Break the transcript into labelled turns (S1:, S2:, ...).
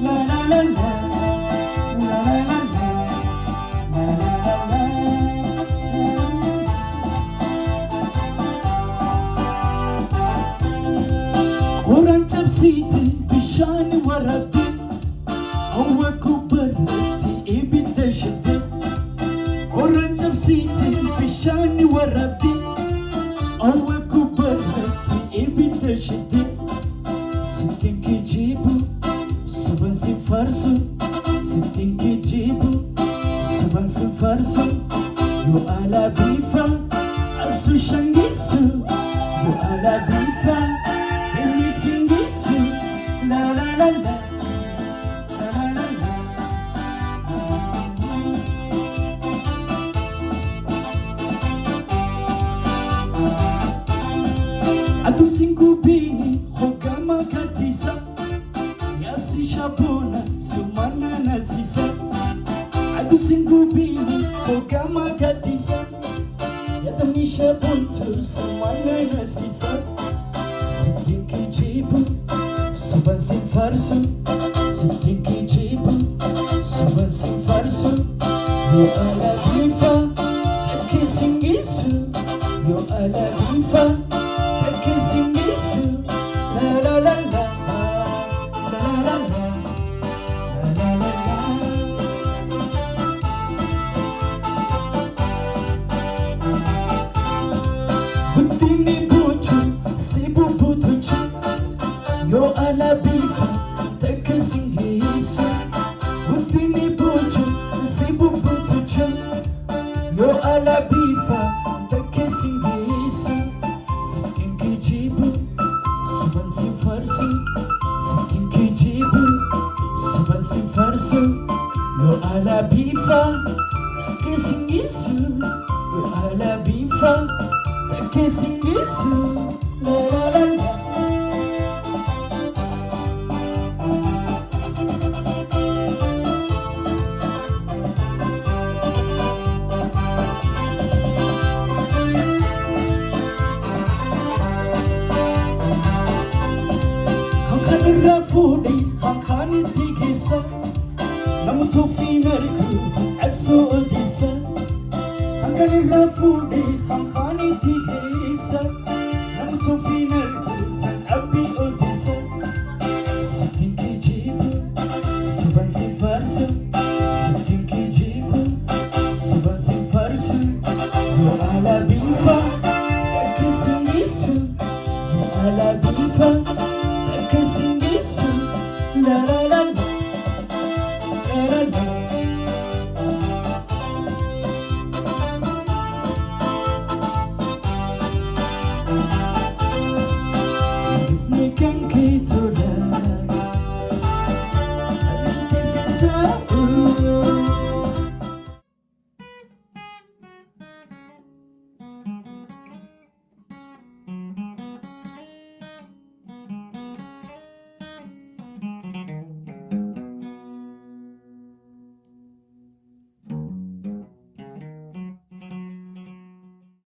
S1: la la la la la la la Quran chapsiti bishani warabdi Awaku barati ibita shibdi Quran chapsiti bishani warabdi Awaku barati ibita shibdi Sitin ki jibu Saban sin farsu Sitin ki jibu Saban sin farsu Yo ala bifa Asu shangisu Yo ala bifa Emi singisu La la la la La la la la Atu singubini Khogama katisa Yasi shabuna Sumana nasisa Atu singubini Khogama katisa Yatami shabuntu Sumana nasisa Sitin ki jibu Saban sin farsu Sitin ki jibu Saban sin farsu Yo ala bifa Taki singisu Yo ala bifa Taki singisu La la la la La la la la La la la la Butini buchu Sibu butuchu Yo ala bifa Taki singisu Butini buchu Sibu butuchu Yo ala bifa Taki singisu Sitin ki jibu Saban sin farsu Sitin ki jibu Saban sin farsu Yo ala bifa Taki singisu Yo ala bifa Taki singisu La la la la Rafudi khani tigisa Namutu finarku aso odisa Khani rafudi khani tigisa Namutu finarku abi odisa Sitin ki jibu Saban sin farsu Sitin ki jibu Saban sin farsu Yo ala bifa Taki singisu Yo ala